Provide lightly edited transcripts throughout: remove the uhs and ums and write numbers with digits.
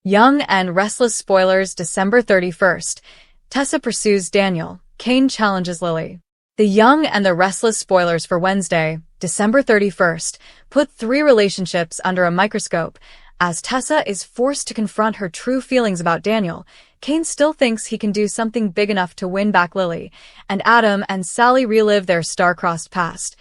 Young and Restless spoilers December 31st. Tessa pursues Daniel. Kane challenges Lily. The Young and the Restless spoilers for Wednesday, December 31st, put three relationships under a microscope. As Tessa is forced to confront her true feelings about Daniel, Kane still thinks he can do something big enough to win back Lily, and Adam and Sally relive their star-crossed past.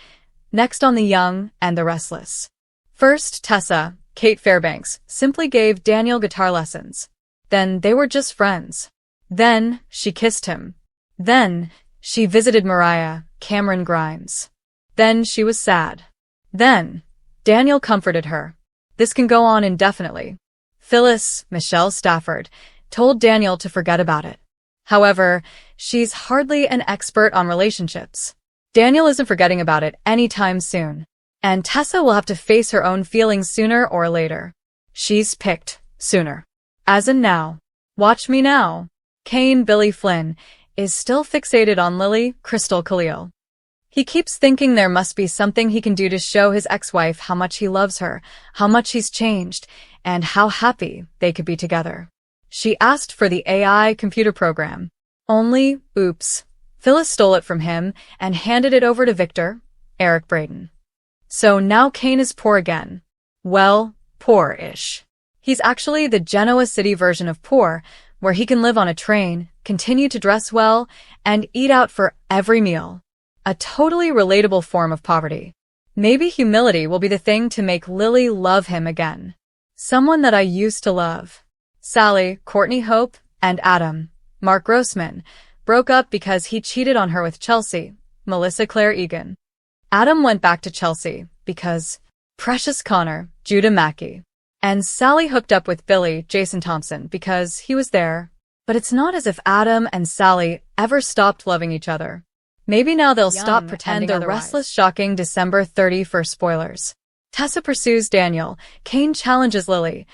Next on The Young and the Restless. First, Tessa, Kate Fairbanks, simply gave Daniel guitar lessons. Then they were just friends. Then she kissed him. Then she visited Mariah, Cameron Grimes. Then she was sad. Then Daniel comforted her. This can go on indefinitely. Phyllis, Michelle Stafford, told Daniel to forget about it. However, she's hardly an expert on relationships. Daniel isn't forgetting about it anytime soon. And Tessa will have to face her own feelings sooner or later. She's picked sooner. As in now. Watch me now. Kane Billy Flynn is still fixated on Lily Crystal Khalil. He keeps thinking there must be something he can do to show his ex-wife how much he loves her, how much he's changed, and how happy they could be together. She asked for the AI computer program. Only, oops, Phyllis stole it from him and handed it over to Victor, Eric Braden. So now Kane is poor again. Well, poor-ish. He's actually the Genoa City version of poor, where he can live on a train, continue to dress well, and eat out for every meal. A totally relatable form of poverty. Maybe humility will be the thing to make Lily love him again. Someone that I used to love. Sally, Courtney Hope, and Adam, Mark Grossman, broke up because he cheated on her with Chelsea, Melissa Claire Egan. Adam went back to Chelsea because Precious Connor, Judah Mackey. And Sally hooked up with Billy, Jason Thompson, because he was there. But it's not as if Adam and Sally ever stopped loving each other. Maybe now they'll stop pretending otherwise. Restless shocking December 31st spoilers. Tessa pursues Daniel. Kane challenges Lily.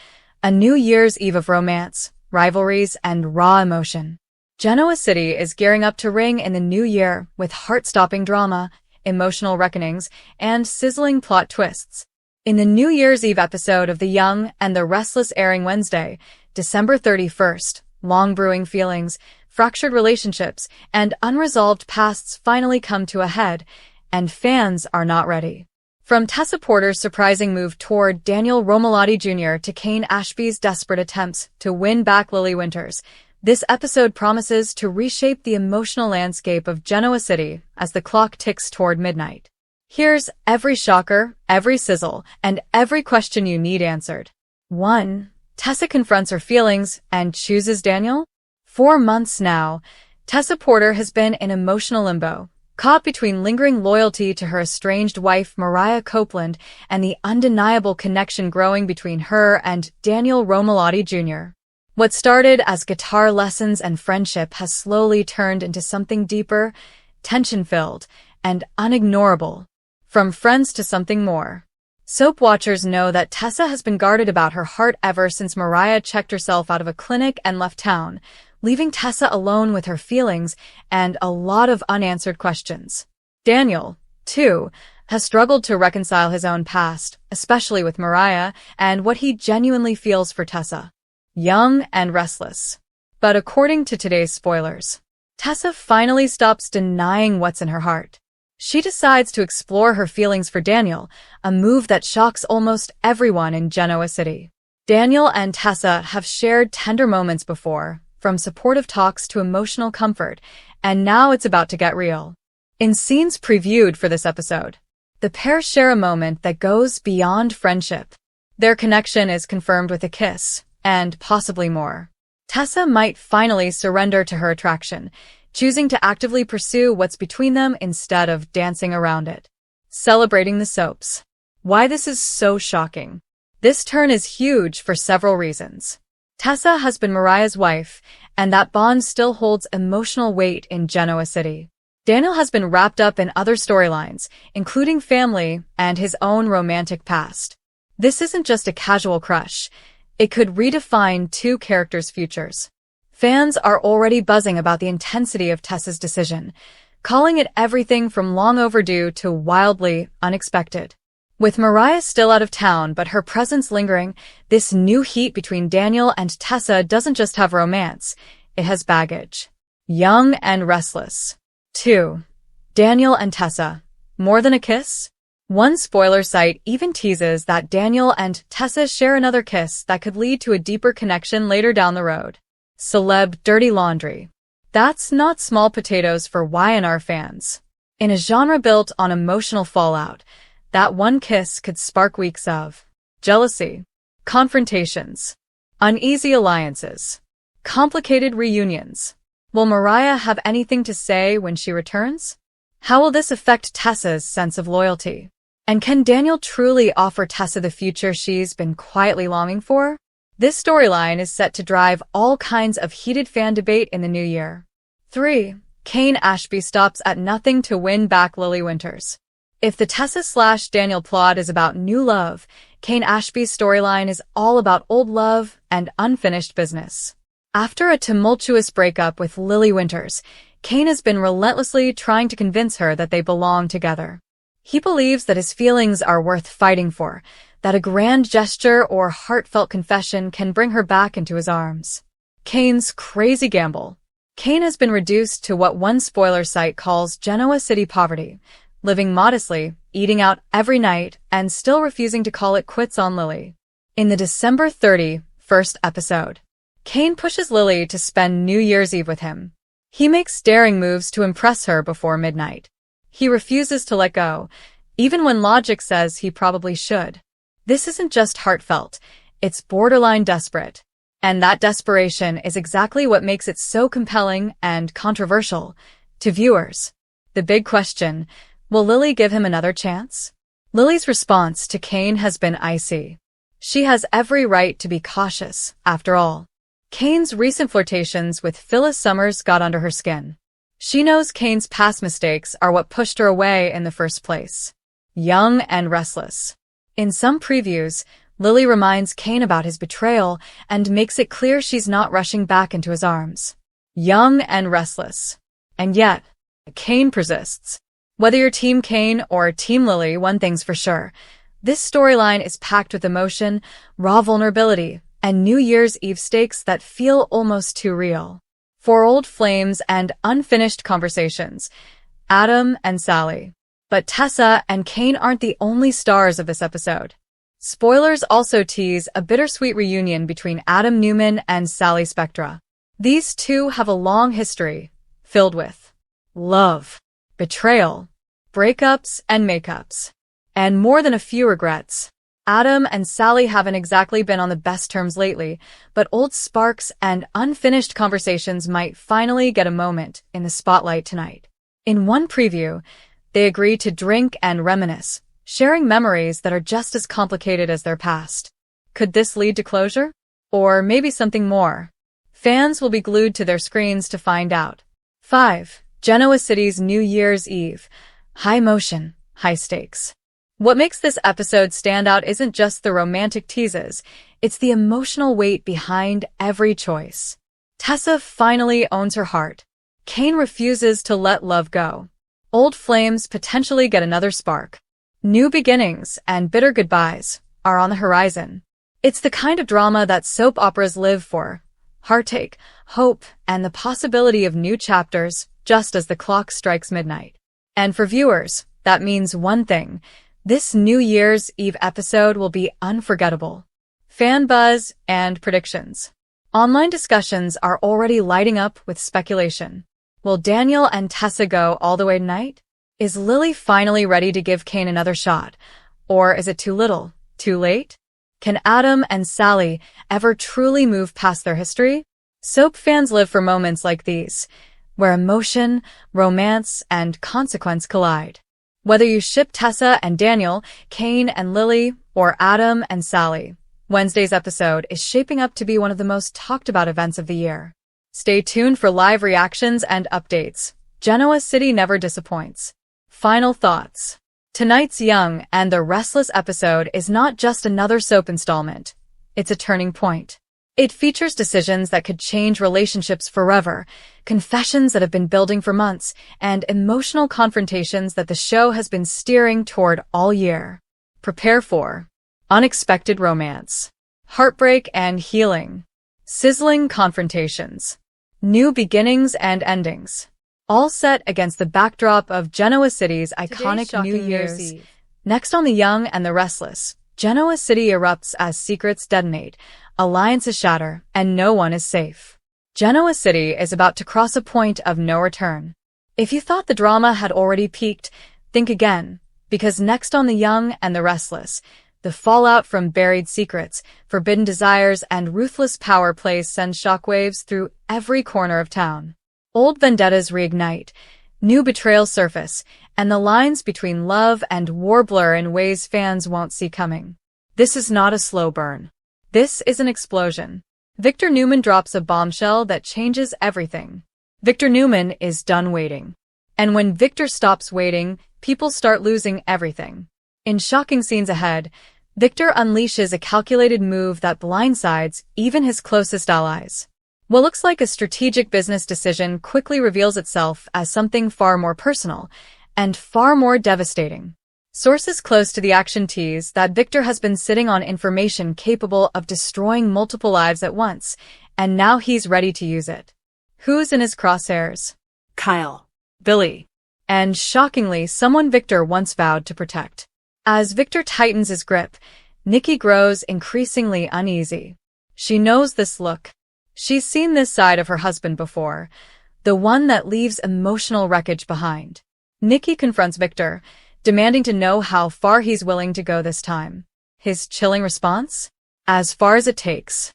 A New Year's Eve of romance, rivalries, and raw emotion. Genoa City is gearing up to ring in the new year with heart-stopping drama, emotional reckonings, and sizzling plot twists. In the New Year's Eve episode of The Young and the Restless airing Wednesday, December 31st, long brewing feelings, fractured relationships, and unresolved pasts finally come to a head, and fans are not ready. From Tessa Porter's surprising move toward Daniel Romalotti Jr. to Kane Ashby's desperate attempts to win back Lily Winters, this episode promises to reshape the emotional landscape of Genoa City as the clock ticks toward midnight. Here's every shocker, every sizzle, and every question you need answered. 1. Tessa confronts her feelings and chooses Daniel? 4 months now, Tessa Porter has been in emotional limbo, caught between lingering loyalty to her estranged wife Mariah Copeland and the undeniable connection growing between her and Daniel Romalotti Jr. What started as guitar lessons and friendship has slowly turned into something deeper, tension-filled, and unignorable. From friends to something more. Soap watchers know that Tessa has been guarded about her heart ever since Mariah checked herself out of a clinic and left town, leaving Tessa alone with her feelings and a lot of unanswered questions. Daniel, too, has struggled to reconcile his own past, especially with Mariah, and what he genuinely feels for Tessa. Young and restless. But according to today's spoilers, Tessa finally stops denying what's in her heart. She decides to explore her feelings for Daniel, a move that shocks almost everyone in Genoa City. Daniel and Tessa have shared tender moments before, from supportive talks to emotional comfort, and now it's about to get real. In scenes previewed for this episode, the pair share a moment that goes beyond friendship. Their connection is confirmed with a kiss, and possibly more. Tessa might finally surrender to her attraction, choosing to actively pursue what's between them instead of dancing around it. Celebrating the soaps. Why this is so shocking. This turn is huge for several reasons. Tessa has been Mariah's wife, and that bond still holds emotional weight in Genoa City. Daniel has been wrapped up in other storylines, including family and his own romantic past. This isn't just a casual crush. It could redefine two characters' futures. Fans are already buzzing about the intensity of Tessa's decision, calling it everything from long overdue to wildly unexpected. With Mariah still out of town but her presence lingering, this new heat between Daniel and Tessa doesn't just have romance, it has baggage. Young and restless. 2. Daniel and Tessa. More than a kiss? One spoiler site even teases that Daniel and Tessa share another kiss that could lead to a deeper connection later down the road. Celeb dirty laundry. That's not small potatoes for Y&R fans. In a genre built on emotional fallout, that one kiss could spark weeks of jealousy, confrontations, uneasy alliances, complicated reunions. Will Mariah have anything to say when she returns? How will this affect Tessa's sense of loyalty? And can Daniel truly offer Tessa the future she's been quietly longing for? This storyline is set to drive all kinds of heated fan debate in the new year. 3. Kane Ashby stops at nothing to win back Lily Winters. If the Tessa/Daniel plot is about new love, Kane Ashby's storyline is all about old love and unfinished business. After a tumultuous breakup with Lily Winters, Kane has been relentlessly trying to convince her that they belong together. He believes that his feelings are worth fighting for, that a grand gesture or heartfelt confession can bring her back into his arms. Kane's crazy gamble. Kane has been reduced to what one spoiler site calls Genoa City poverty, living modestly, eating out every night, and still refusing to call it quits on Lily. In the December 31st episode, Kane pushes Lily to spend New Year's Eve with him. He makes daring moves to impress her before midnight. He refuses to let go, even when logic says he probably should. This isn't just heartfelt, it's borderline desperate. And that desperation is exactly what makes it so compelling and controversial to viewers. The big question: will Lily give him another chance? Lily's response to Kane has been icy. She has every right to be cautious, after all. Kane's recent flirtations with Phyllis Summers got under her skin. She knows Kane's past mistakes are what pushed her away in the first place. Young and restless. In some previews, Lily reminds Kane about his betrayal and makes it clear she's not rushing back into his arms. Young and restless. And yet, Kane persists. Whether you're Team Kane or Team Lily, one thing's for sure. This storyline is packed with emotion, raw vulnerability, and New Year's Eve stakes that feel almost too real. For old flames and unfinished conversations, Adam and Sally. But Tessa and Kane aren't the only stars of this episode. Spoilers also tease a bittersweet reunion between Adam Newman and Sally Spectra. These two have a long history, filled with love, betrayal, breakups and makeups, and more than a few regrets. Adam and Sally haven't exactly been on the best terms lately, but old sparks and unfinished conversations might finally get a moment in the spotlight tonight. In one preview, they agree to drink and reminisce, sharing memories that are just as complicated as their past. Could this lead to closure? Or maybe something more? Fans will be glued to their screens to find out. 5. Genoa City's New Year's Eve. High motion, high stakes. What makes this episode stand out isn't just the romantic teases, it's the emotional weight behind every choice. Tessa finally owns her heart. Kane refuses to let love go. Old flames potentially get another spark. New beginnings and bitter goodbyes are on the horizon. It's the kind of drama that soap operas live for. Heartache, hope, and the possibility of new chapters just as the clock strikes midnight. And for viewers, that means one thing: this New Year's Eve episode will be unforgettable. Fan buzz and predictions. Online discussions are already lighting up with speculation. Will Daniel and Tessa go all the way tonight? Is Lily finally ready to give Kane another shot? Or is it too little, too late? Can Adam and Sally ever truly move past their history? Soap fans live for moments like these, where emotion, romance, and consequence collide. Whether you ship Tessa and Daniel, Kane and Lily, or Adam and Sally, Wednesday's episode is shaping up to be one of the most talked about events of the year. Stay tuned for live reactions and updates. Genoa City never disappoints. Final thoughts. Tonight's Young and the Restless episode is not just another soap installment. It's a turning point. It features decisions that could change relationships forever, confessions that have been building for months, and emotional confrontations that the show has been steering toward all year. Prepare for unexpected romance, heartbreak and healing, sizzling confrontations, new beginnings and endings, all set against the backdrop of Genoa City's iconic New Year's Eve. Next on The Young and the Restless, Genoa City erupts as secrets detonate, alliances shatter, and no one is safe. Genoa City is about to cross a point of no return. If you thought the drama had already peaked, think again, because next on The Young and the Restless, the fallout from buried secrets, forbidden desires, and ruthless power plays send shockwaves through every corner of town. Old vendettas reignite, new betrayals surface, and the lines between love and war blur in ways fans won't see coming. This is not a slow burn. This is an explosion. Victor Newman drops a bombshell that changes everything. Victor Newman is done waiting. And when Victor stops waiting, people start losing everything. In shocking scenes ahead, Victor unleashes a calculated move that blindsides even his closest allies. What looks like a strategic business decision quickly reveals itself as something far more personal and far more devastating. Sources close to the action tease that Victor has been sitting on information capable of destroying multiple lives at once, and now he's ready to use it. Who's in his crosshairs? Kyle. Billy. And shockingly, someone Victor once vowed to protect. As Victor tightens his grip, Nikki grows increasingly uneasy. She knows this look. She's seen this side of her husband before, the one that leaves emotional wreckage behind. Nikki confronts Victor, demanding to know how far he's willing to go this time. His chilling response? As far as it takes.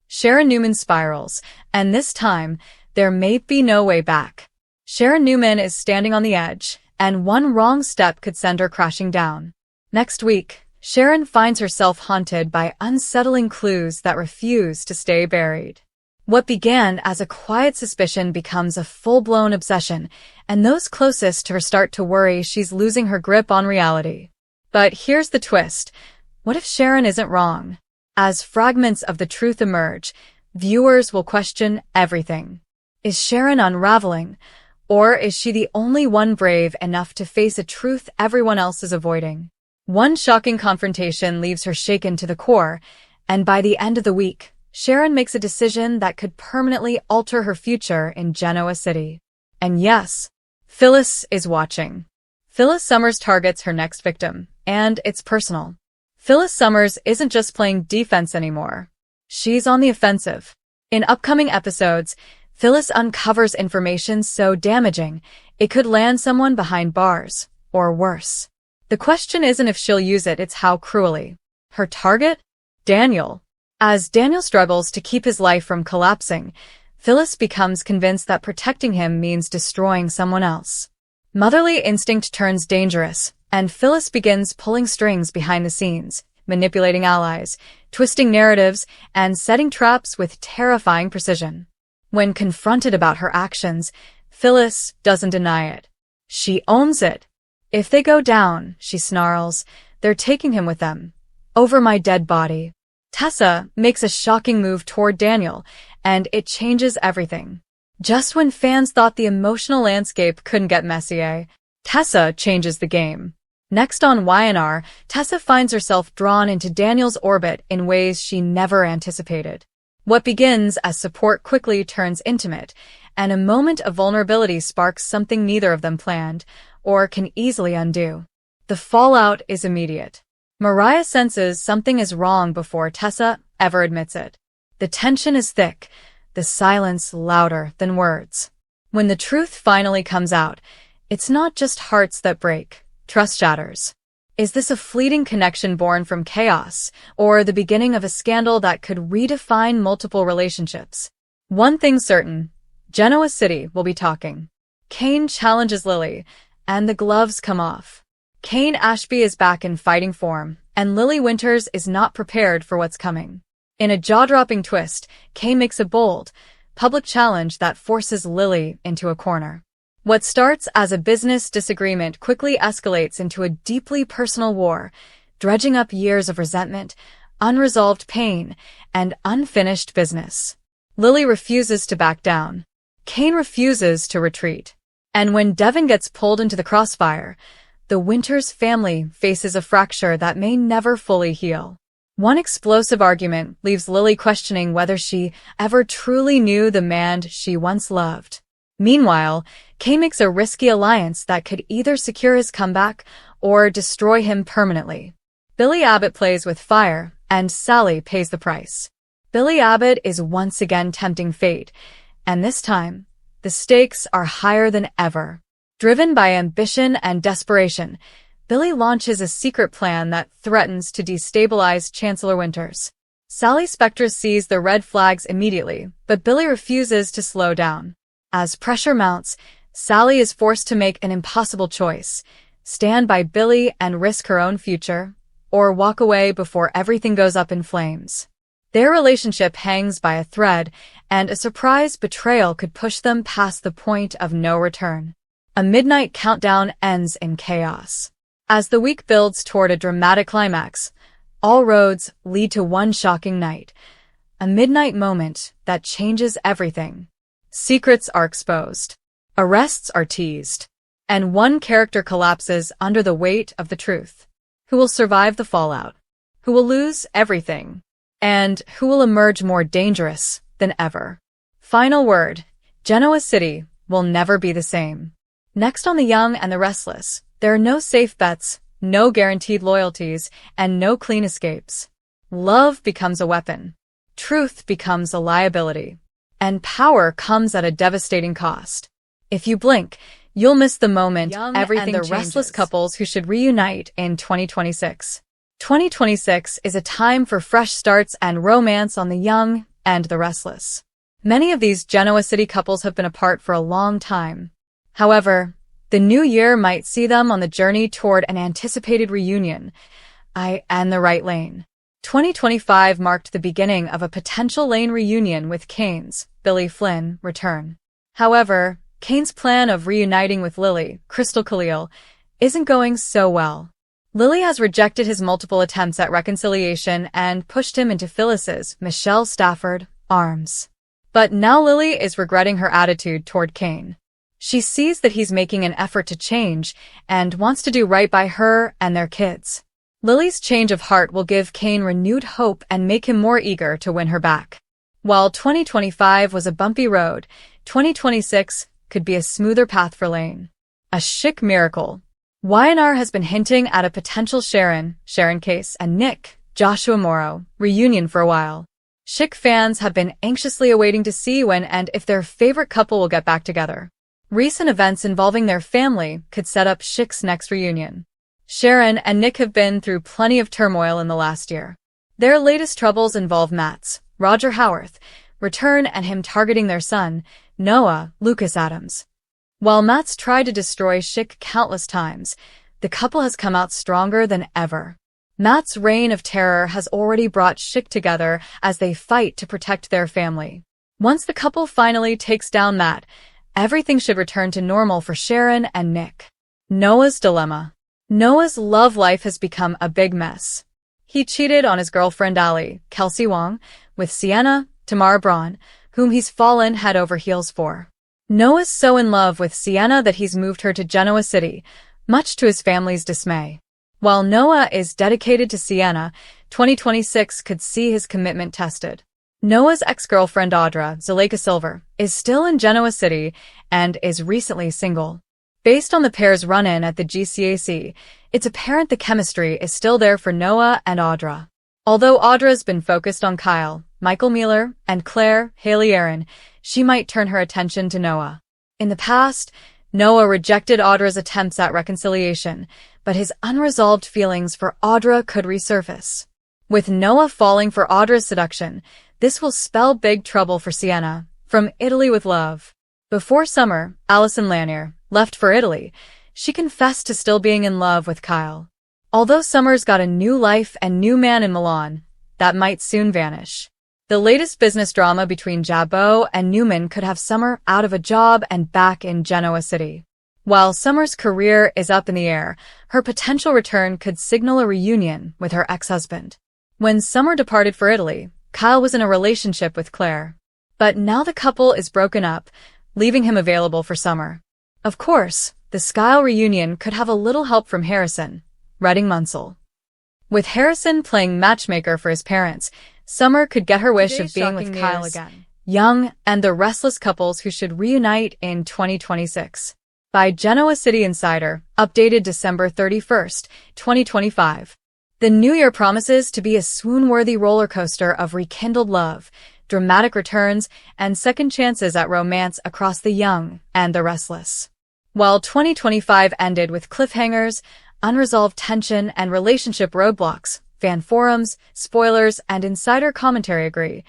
Sharon Newman spirals, and this time, there may be no way back. Sharon Newman is standing on the edge, and one wrong step could send her crashing down. Next week, Sharon finds herself haunted by unsettling clues that refuse to stay buried. What began as a quiet suspicion becomes a full-blown obsession, and those closest to her start to worry she's losing her grip on reality. But here's the twist. What if Sharon isn't wrong? As fragments of the truth emerge, viewers will question everything. Is Sharon unraveling, or is she the only one brave enough to face a truth everyone else is avoiding? One shocking confrontation leaves her shaken to the core, and by the end of the week, Sharon makes a decision that could permanently alter her future in Genoa City. And yes, Phyllis is watching. Phyllis Summers targets her next victim, and it's personal. Phyllis Summers isn't just playing defense anymore. She's on the offensive. In upcoming episodes, Phyllis uncovers information so damaging it could land someone behind bars, or worse. The question isn't if she'll use it, it's how cruelly. Her target? Daniel. As Daniel struggles to keep his life from collapsing, Phyllis becomes convinced that protecting him means destroying someone else. Motherly instinct turns dangerous, and Phyllis begins pulling strings behind the scenes, manipulating allies, twisting narratives, and setting traps with terrifying precision. When confronted about her actions, Phyllis doesn't deny it. She owns it. If they go down, she snarls, they're taking him with them. Over my dead body. Tessa makes a shocking move toward Daniel, and it changes everything. Just when fans thought the emotional landscape couldn't get messier, Tessa changes the game. Next on Y&R, Tessa finds herself drawn into Daniel's orbit in ways she never anticipated. What begins as support quickly turns intimate, and a moment of vulnerability sparks something neither of them planned, or can easily undo. The fallout is immediate. Mariah senses something is wrong before Tessa ever admits it. The tension is thick, the silence louder than words. When the truth finally comes out, it's not just hearts that break, trust shatters. Is this a fleeting connection born from chaos, or the beginning of a scandal that could redefine multiple relationships? One thing's certain, Genoa City will be talking. Kane challenges Lily, and the gloves come off. Kane Ashby is back in fighting form, and Lily Winters is not prepared for what's coming. In a jaw-dropping twist, Kane makes a bold, public challenge that forces Lily into a corner. What starts as a business disagreement quickly escalates into a deeply personal war, dredging up years of resentment, unresolved pain, and unfinished business. Lily refuses to back down. Kane refuses to retreat. And when Devin gets pulled into the crossfire, the Winters family faces a fracture that may never fully heal. One explosive argument leaves Lily questioning whether she ever truly knew the man she once loved. Meanwhile, Kay makes a risky alliance that could either secure his comeback or destroy him permanently. Billy Abbott plays with fire, and Sally pays the price. Billy Abbott is once again tempting fate, and this time, the stakes are higher than ever. Driven by ambition and desperation, Billy launches a secret plan that threatens to destabilize Chancellor Winters. Sally Spectre sees the red flags immediately, but Billy refuses to slow down. As pressure mounts, Sally is forced to make an impossible choice: stand by Billy and risk her own future, or walk away before everything goes up in flames. Their relationship hangs by a thread, and a surprise betrayal could push them past the point of no return. A midnight countdown ends in chaos. As the week builds toward a dramatic climax, all roads lead to one shocking night, a midnight moment that changes everything. Secrets are exposed, arrests are teased, and one character collapses under the weight of the truth. Who will survive the fallout? Who will lose everything? And who will emerge more dangerous than ever? Final word: Genoa City will never be the same. Next on The Young and the Restless, there are no safe bets, no guaranteed loyalties, and no clean escapes. Love becomes a weapon. Truth becomes a liability. And power comes at a devastating cost. If you blink, you'll miss the moment everything changes. Restless couples who should reunite in 2026. 2026 is a time for fresh starts and romance on The Young and the Restless. Many of these Genoa City couples have been apart for a long time. However, the new year might see them on the journey toward an anticipated reunion. And the right lane. 2025 marked the beginning of a potential Lane reunion with Kane's, Billy Flynn, return. However, Kane's plan of reuniting with Lily, Crystal Khalil, isn't going so well. Lily has rejected his multiple attempts at reconciliation and pushed him into Phyllis's, Michelle Stafford, arms. But now Lily is regretting her attitude toward Kane. She sees that he's making an effort to change and wants to do right by her and their kids. Lily's change of heart will give Kane renewed hope and make him more eager to win her back. While 2025 was a bumpy road, 2026 could be a smoother path for Lane. A chic miracle. Y&R has been hinting at a potential Sharon Case, and Nick, Joshua Morrow, reunion for a while. Chic fans have been anxiously awaiting to see when and if their favorite couple will get back together. Recent events involving their family could set up Chic's next reunion. Sharon and Nick have been through plenty of turmoil in the last year. Their latest troubles involve Matt's, Roger Howarth, return and him targeting their son, Noah, Lucas Adams. While Matt's tried to destroy Chic countless times, the couple has come out stronger than ever. Matt's reign of terror has already brought Chic together as they fight to protect their family. Once the couple finally takes down Matt, everything should return to normal for Sharon and Nick. Noah's dilemma. Noah's love life has become a big mess. He cheated on his girlfriend Allie, Kelsey Wong, with Sienna, Tamara Braun, whom he's fallen head over heels for. Noah's so in love with Sienna that he's moved her to Genoa City, much to his family's dismay. While Noah is dedicated to Sienna, 2026 could see his commitment tested. Noah's ex-girlfriend Audra, Zuleika Silver, is still in Genoa City and is recently single. Based on the pair's run-in at the GCAC, it's apparent the chemistry is still there for Noah and Audra. Although Audra's been focused on Kyle, Michael Mueller, and Claire, Haley Aaron, she might turn her attention to Noah. In the past, Noah rejected Audra's attempts at reconciliation, but his unresolved feelings for Audra could resurface. With Noah falling for Audra's seduction, this will spell big trouble for Sienna, from Italy with Love. Before summer, Alison Lanier left for Italy. She confessed to still being in love with Kyle. Although Summer's got a new life and new man in Milan, that might soon vanish. The latest business drama between Jabot and Newman could have Summer out of a job and back in Genoa City. While Summer's career is up in the air, her potential return could signal a reunion with her ex-husband. When Summer departed for Italy, Kyle was in a relationship with Claire. But now the couple is broken up, leaving him available for Summer. Of course, the Skyle reunion could have a little help from Harrison, Redding Munsell. With Harrison playing matchmaker for his parents, Summer could get her wish of being with Kyle again. Young and the Restless couples who should reunite in 2026. By Genoa City Insider, updated December 31st, 2025. The new year promises to be a swoon-worthy roller coaster of rekindled love, dramatic returns, and second chances at romance across the young and the restless. While 2025 ended with cliffhangers, unresolved tension, and relationship roadblocks, fan forums, spoilers, and insider commentary agree,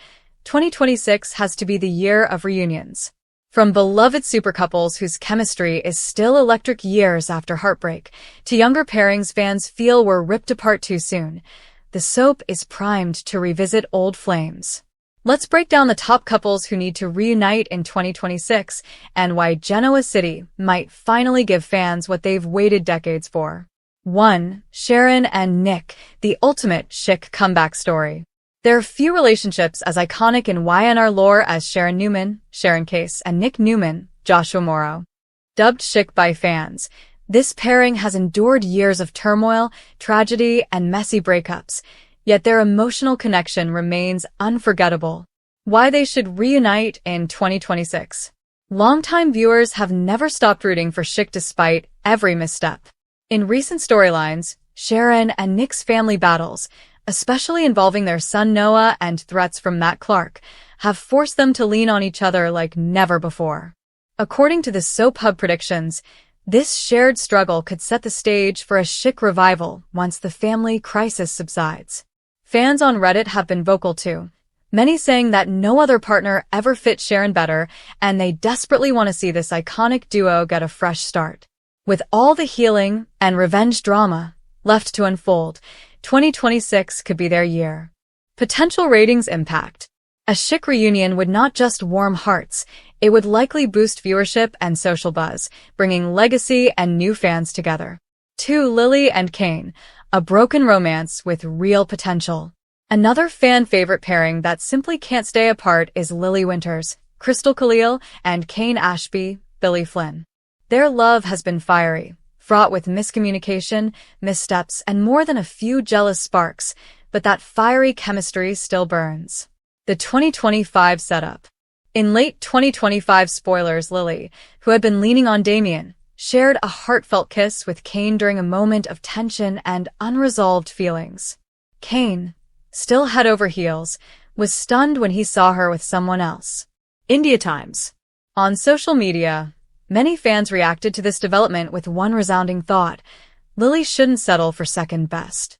2026 has to be the year of reunions. From beloved supercouples whose chemistry is still electric years after heartbreak, to younger pairings fans feel were ripped apart too soon, the soap is primed to revisit old flames. Let's break down the top couples who need to reunite in 2026 and why Genoa City might finally give fans what they've waited decades for. 1. Sharon and Nick, the ultimate chic comeback story. There are few relationships as iconic in YNR lore as Sharon Newman, Sharon Case, and Nick Newman, Joshua Morrow. Dubbed chic by fans, this pairing has endured years of turmoil, tragedy, and messy breakups, yet their emotional connection remains unforgettable. Why they should reunite in 2026. Longtime viewers have never stopped rooting for chic despite every misstep. In recent storylines, Sharon and Nick's family battles, especially involving their son Noah and threats from Matt Clark, have forced them to lean on each other like never before. According to the Soap Hub predictions, this shared struggle could set the stage for a chic revival once the family crisis subsides. Fans on Reddit have been vocal too, many saying that no other partner ever fit Sharon better, and they desperately want to see this iconic duo get a fresh start. With all the healing and revenge drama left to unfold, 2026 could be their year. Potential ratings impact. A chic reunion would not just warm hearts, it would likely boost viewership and social buzz, bringing legacy and new fans together. 2. Lily and Kane, a broken romance with real potential. Another fan-favorite pairing that simply can't stay apart is Lily Winters, Crystal Khalil, and Kane Ashby, Billy Flynn. Their love has been fiery, fraught with miscommunication, missteps, and more than a few jealous sparks, but that fiery chemistry still burns. The 2025 setup. In late 2025 spoilers, Lily, who had been leaning on Damien, shared a heartfelt kiss with Kane during a moment of tension and unresolved feelings. Kane, still head over heels, was stunned when he saw her with someone else. India Times. On social media, many fans reacted to this development with one resounding thought: Lily shouldn't settle for second best.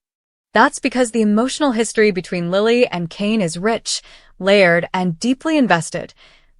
That's because the emotional history between Lily and Kane is rich, layered, and deeply invested,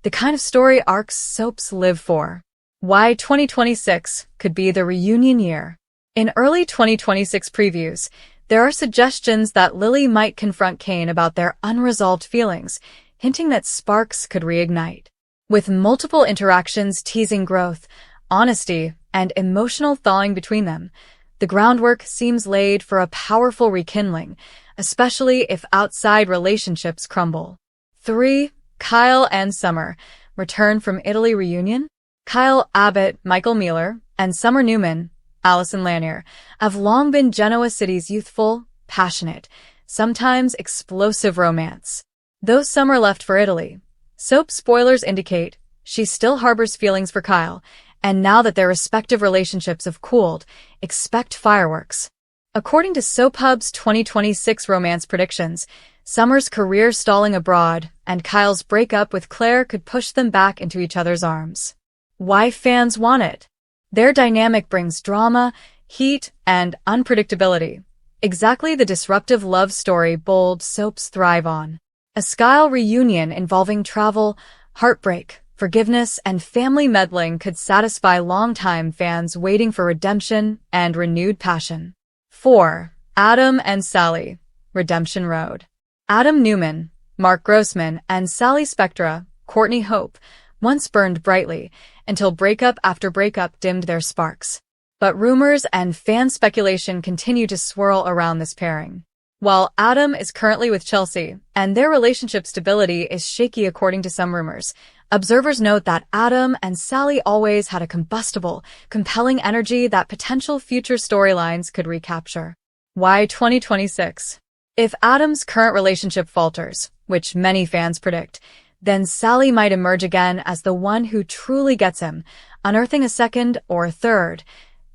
the kind of story arcs soaps live for. Why 2026 could be the reunion year. In early 2026 previews, there are suggestions that Lily might confront Kane about their unresolved feelings, hinting that sparks could reignite. With multiple interactions teasing growth, honesty, and emotional thawing between them, the groundwork seems laid for a powerful rekindling, especially if outside relationships crumble. 3. Kyle and Summer, return from Italy reunion? Kyle Abbott, Michael Mealer, and Summer Newman, Allison Lanier, have long been Genoa City's youthful, passionate, sometimes explosive romance. Though Summer left for Italy, soap spoilers indicate she still harbors feelings for Kyle, and now that their respective relationships have cooled, expect fireworks. According to Soap Hub's 2026 romance predictions, Summer's career stalling abroad and Kyle's breakup with Claire could push them back into each other's arms. Why fans want it? Their dynamic brings drama, heat, and unpredictability. Exactly the disruptive love story bold soaps thrive on. A Skyle reunion involving travel, heartbreak, forgiveness, and family meddling could satisfy longtime fans waiting for redemption and renewed passion. 4. Adam and Sally, Redemption Road. Adam Newman, Mark Grossman, and Sally Spectra, Courtney Hope, once burned brightly, until breakup after breakup dimmed their sparks. But rumors and fan speculation continue to swirl around this pairing. while Adam is currently with Chelsea, and their relationship stability is shaky according to some rumors. Observers note that Adam and Sally always had a combustible, compelling energy that potential future storylines could recapture. Why 2026? If Adam's current relationship falters, which many fans predict, then Sally might emerge again as the one who truly gets him, unearthing a second or third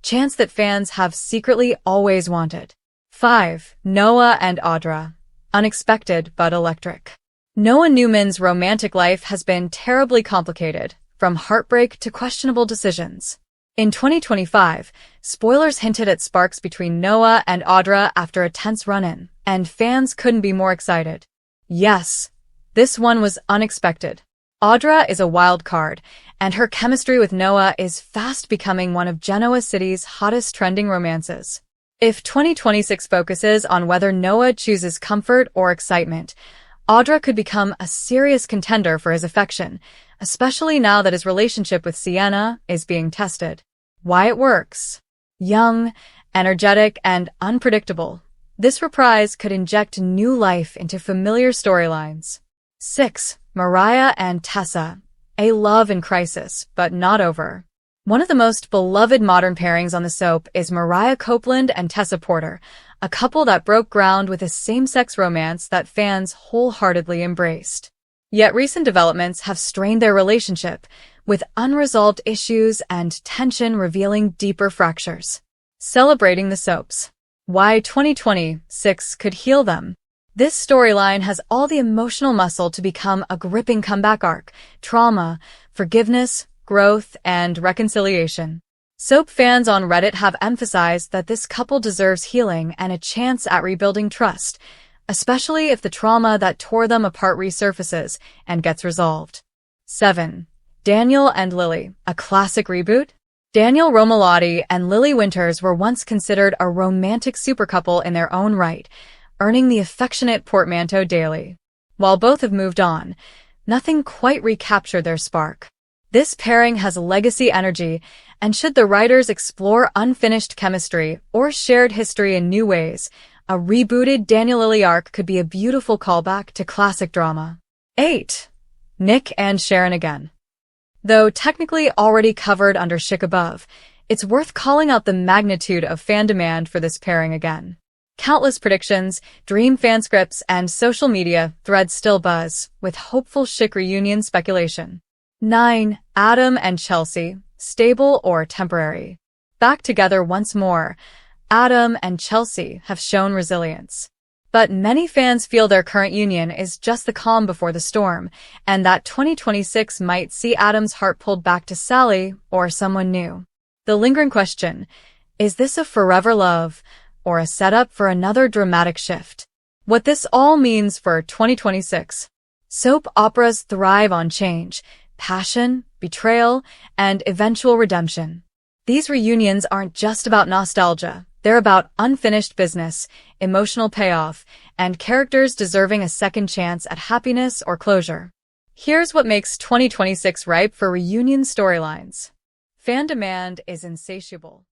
chance that fans have secretly always wanted. 5. Noah and Audra. Unexpected but electric. Noah Newman's romantic life has been terribly complicated, from heartbreak to questionable decisions. In 2025, spoilers hinted at sparks between Noah and Audra after a tense run-in, and fans couldn't be more excited. Yes, this one was unexpected. Audra is a wild card, and her chemistry with Noah is fast becoming one of Genoa City's hottest trending romances. If 2026 focuses on whether Noah chooses comfort or excitement, Audra could become a serious contender for his affection, especially now that his relationship with Sienna is being tested. Why it works? Young, energetic, and unpredictable, this reprise could inject new life into familiar storylines. 6. Mariah and Tessa. A love in crisis, but not over. One of the most beloved modern pairings on the soap is Mariah Copeland and Tessa Porter, a couple that broke ground with a same-sex romance that fans wholeheartedly embraced. Yet recent developments have strained their relationship, with unresolved issues and tension revealing deeper fractures. Celebrating the soaps. Why 2026 could heal them. This storyline has all the emotional muscle to become a gripping comeback arc, trauma, forgiveness, growth, and reconciliation. Soap fans on Reddit have emphasized that this couple deserves healing and a chance at rebuilding trust, especially if the trauma that tore them apart resurfaces and gets resolved. 7. Daniel and Lily, a classic reboot? Daniel Romalotti and Lily Winters were once considered a romantic supercouple in their own right, earning the affectionate portmanteau daily. While both have moved on, nothing quite recaptured their spark. This pairing has legacy energy, and should the writers explore unfinished chemistry or shared history in new ways, a rebooted Daniel-Lily arc could be a beautiful callback to classic drama. 8. Nick and Sharon again. Though technically already covered under Chic above, it's worth calling out the magnitude of fan demand for this pairing again. Countless predictions, dream fanscripts, and social media threads still buzz, with hopeful Chic reunion speculation. 9. Adam and Chelsea, stable or temporary. Back together once more, Adam and Chelsea have shown resilience. But many fans feel their current union is just the calm before the storm, and that 2026 might see Adam's heart pulled back to Sally or someone new. The lingering question, is this a forever love or a setup for another dramatic shift? What this all means for 2026. Soap operas thrive on change, passion, betrayal, and eventual redemption. These reunions aren't just about nostalgia. They're about unfinished business, emotional payoff, and characters deserving a second chance at happiness or closure. Here's what makes 2026 ripe for reunion storylines. Fan demand is insatiable.